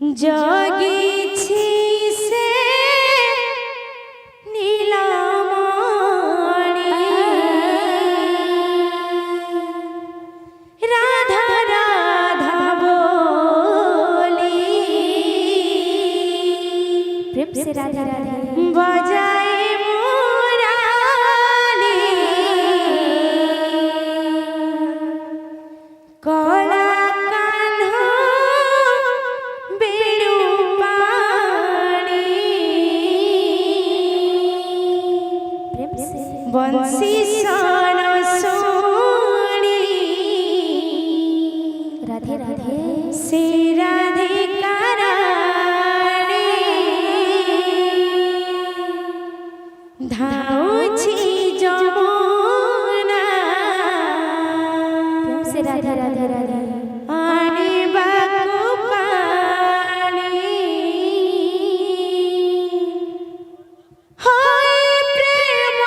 जगिछि से नीलमणि राधा राधा बोली प्रेम से राधा राधा बजाए मुराली कला कान्हा बेणु पाणी प्रेम से बंसी सन सोनी राधे राधे से राधिका रानी धाउछि जमुना प्रेम से राधा राधा राधा आनिबाकु पानी होय प्रेम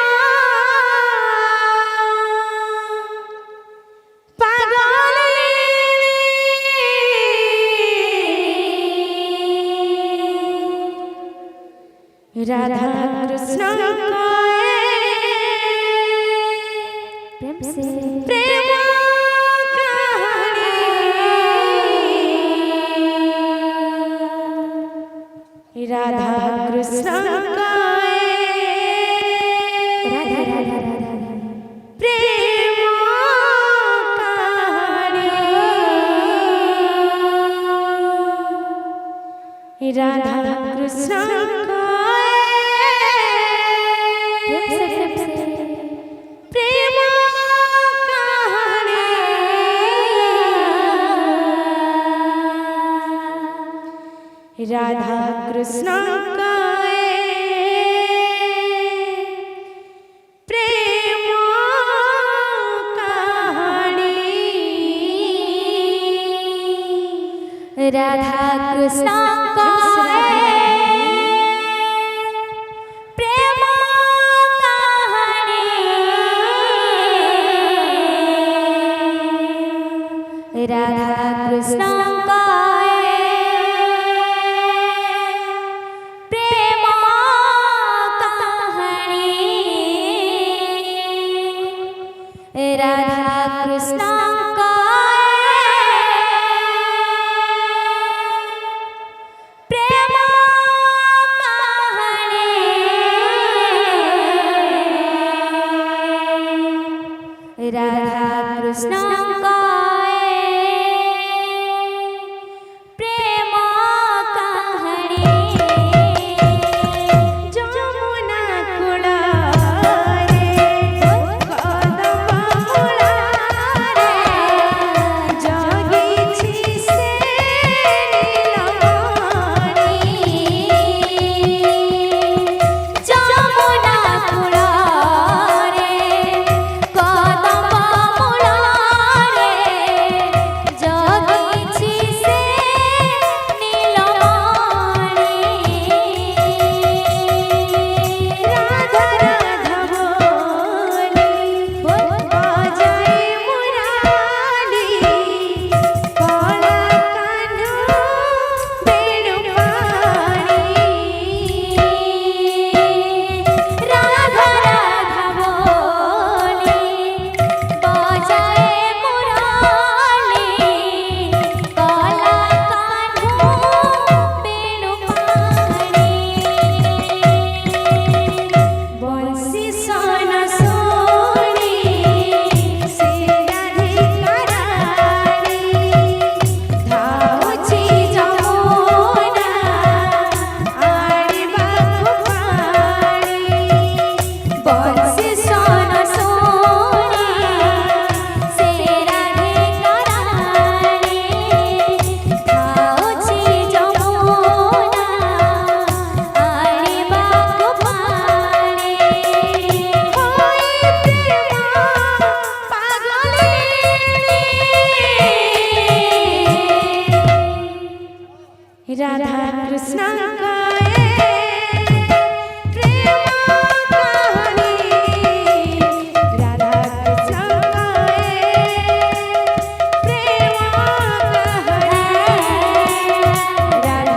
पागल राधा कृष्ण प्रेम से प्रेम कहानी राधा कृष्ण राधा राधा राधा प्रेम कहानी राधा कृष्ण प्रेम से प्रेम कहानी राधा कृष्ण प्रेम कहानी राधा कृष्ण प्रेम कहानी राधा कृष्ण प्रेम कहानी राधा कृष्ण प्रेम कहानी राधा कृष्ण प्रेम कहानी जमुना कुलारे कदम मुलारे जगिछि से नीलमणि जमुना कुलारे कदम मुलारे जगिछि से नीलमणि राधा राधा बोली बजाए मुराली कला कान्हा बेणु पाणी राधा राधा बोली बजाए मुराली कला कान्हा बेणु पाणी बंसी सन सोनी से राधिका रानी धाउछि जमुना आनिबाकु पाणी बंसी सन सोनी से राधिका रानी धाउछि जमुना आनिबाकु पाणी होय प्रेम पागलिनी राधा कृष्ण प्रेम कहानी राधा कृष्ण प्रेम कहानी राधा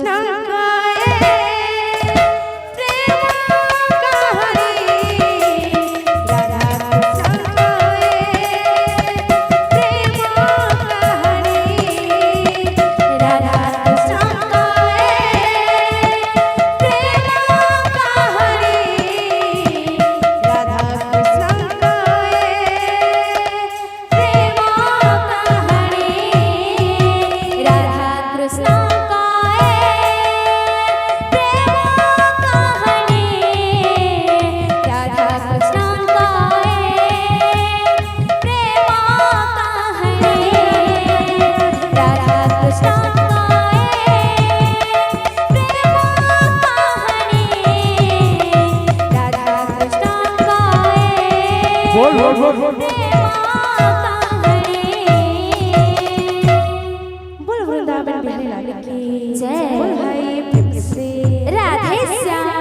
कृष्ण गाए प्रेम कहानी राधा कृष्ण गाए प्रेम कहानी राधा कृष्ण बोल वृंदावन बिहारी लाल की जय। बोल भाई प्रेम से राधे श्याम